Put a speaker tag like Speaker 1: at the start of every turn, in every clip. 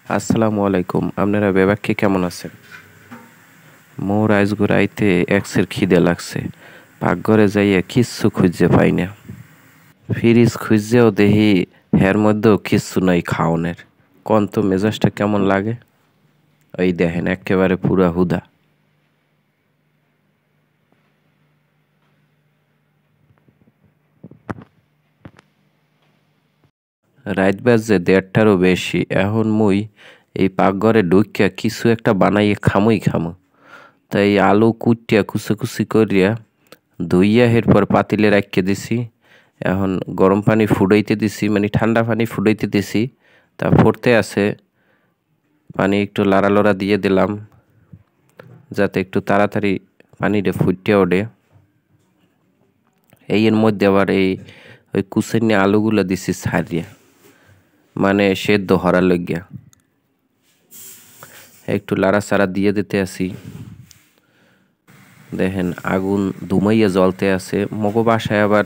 Speaker 1: আসসালামু আলাইকুম। আপনারা বেবাক্কি কেমন আছেন? মোর আইজগো রাইতে এক্সের খিদে লাগছে। পাকঘরে যাইয়া কিচ্ছু খুঁজে পাই না। ফ্রিজ খুঁজেও দেখি হের মধ্যেও কিচ্ছু নাই খাওনের। কোন তো মেজাজটা কেমন লাগে? ওই দেখেন একেবারে পুরা হুদা। রাইত বাজে 1:30টারও বেশি। এখন মুই এই পাকঘরে ঢুকিয়া কিছু একটা বানাইয়া খামু। তাই আলু কুটিয়া কুচি করিয়া ধুইয়া এরপর পাতিলে রাখিয়ে দিছি। এখন গরম পানি ফুটাইতে দিছি, মানে ঠান্ডা পানি ফুটাইতে দিছি। তা ফুটতে আছে, পানি একটু লাড়ালড়া দিয়ে দিলাম যাতে একটু তাড়াতাড়ি পানিটা ফুটিয়া ওঠে। এর মধ্যে আবার ওই কুচেনি আলুগুলো দিছি ছাড়িয়া, মানে সেদ্ধ হরার লইগিয়া। একটু লাড়াচাড়া দিয়ে দিতে আসি। দেখেন আগুন ধুমাইয়া জ্বলতে আছে। মগো বাসায় আবার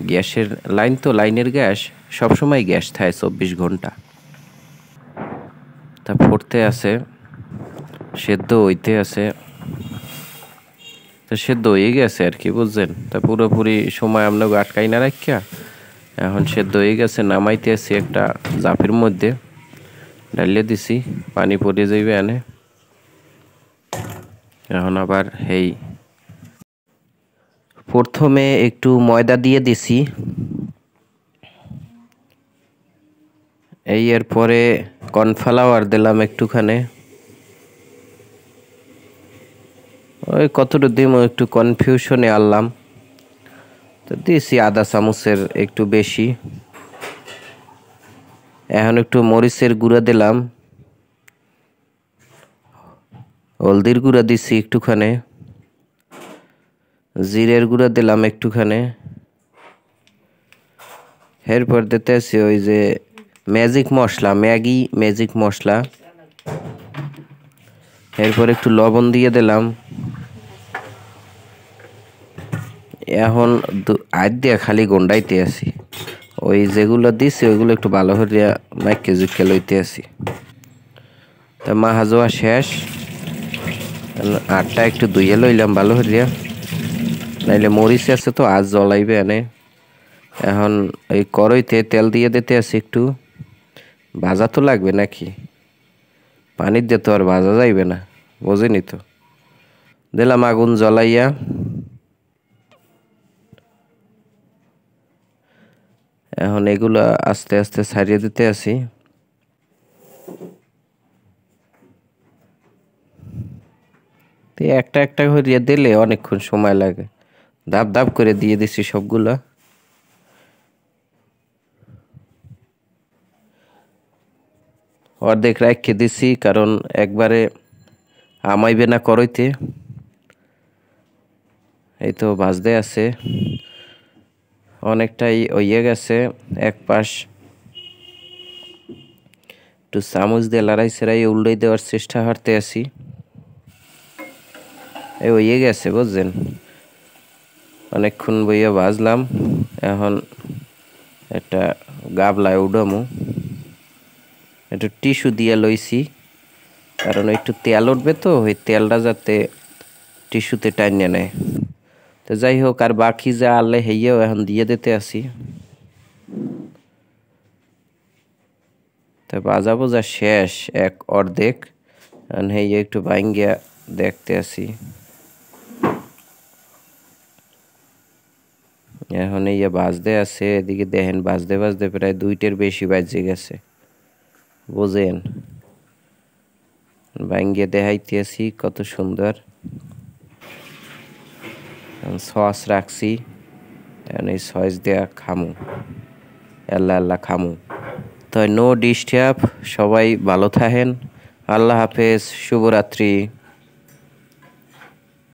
Speaker 1: গ্যাসের লাইন, তো লাইনের গ্যাস সবসময় গ্যাস থাকে 24 ঘন্টা। তা ফুটতে আছে, সেদ্ধ হইতে আছে। তো সেদ্ধ হয়ে গেছে আর কি, বুঝছেন? তা পুরোপুরি সময় আপনাকে আটকাই না রাখিয়া এখন সেদ্ধ হয়ে গেছে। নামাইতে আছি একটা জাফির মধ্যে, ডালিয়ে দিছি, পানি পড়ে যাইবে এনে। এখন আবার প্রথমে একটু ময়দা দিয়ে দিছি, এরপরে কর্নফ্লাওয়ার দিলাম একটুখানি। ওই কতটুকু দিমো একটু কনফিউশনে আনলাম, তো দিয়েছি আধা চামচের একটু বেশি। এখন একটু মরিচের গুঁড়া দিলাম, হলদির গুঁড়া দিছি একটুখানি, জিরের গুঁড়া দিলাম একটুখানি। এরপর দিতে আছি ওই যে ম্যাজিক মশলা, ম্যাজিক মশলা। এরপর একটু লবণ দিয়ে দিলাম। এখন আজ দিয়ে খালি গন্ডাইতে আছি। ওই যেগুলো দিছি ওইগুলো একটু ভালো করে মাইকে জুকে লইতে আছি। তা মাহা যাওয়া শেষ। আটটা একটু ধুইয়ে লইলাম ভালো করিয়া, নাইলে মরিচ আছে তো আজ জ্বলাইবে এনে। এখন এই কড়াইতে তেল দিয়ে দিতে আছি একটু। ভাজা তো লাগবে নাকি, পানির দিয়ে তো আর ভাজা যাইবে না, বোঝেনি তো। দিলাম আগুন জ্বলাইয়া। এখন এগুলা আস্তে আস্তে ছাড়িয়ে দিতে আছি। একটা একটা করে দিলে অনেকক্ষণ সময় লাগে। ধাপ ধাপ করে দিয়ে দিছি সবগুলা। অর্ধেক রাখিয়ে দিছি, কারণ একবারে আমাইবে না কড়াইতে। এই তো ভাজতে আছে, অনেকটাই হইয়ে গেছে। এক পাশ একটু চামচ দিয়ে লড়াই সেড়াই উল্টাই দেওয়ার চেষ্টা করতে আছি। হইয়ে গেছে, বুঝছেন? অনেকক্ষণ বইয়া ভাজলাম। এখন একটা গাবলায় উঠামু, একটু টিস্যু দিয়ে লইছি, কারণ একটু তেল উঠবে তো, ওই তেলটা যাতে টিস্যুতে টাইনে নেয়। তো যাই হোক, আর বাকি যা আনলে হেয়েও এখন দিয়ে দিতে আসি। তো ভাজা বোঝা শেষ এক অর্ধেক। হেয়ে একটু ভাঙ্গিয়া দেখতে আসি। এখন ভাজতে আছে, এদিকে দেখেন ভাজতে ভাজতে প্রায় 2টের বেশি বাজে গেছে, বুঝেন? ভাঙ্গিয়ে দেখাইতে আসি কত সুন্দর। সস রাখছি, এই সস দেয়া খামু, আল্লাহ খামু। তো নো ডিস্টার্ব, সবাই ভালো থাকেন। আল্লাহ হাফেজ, শুভরাত্রি।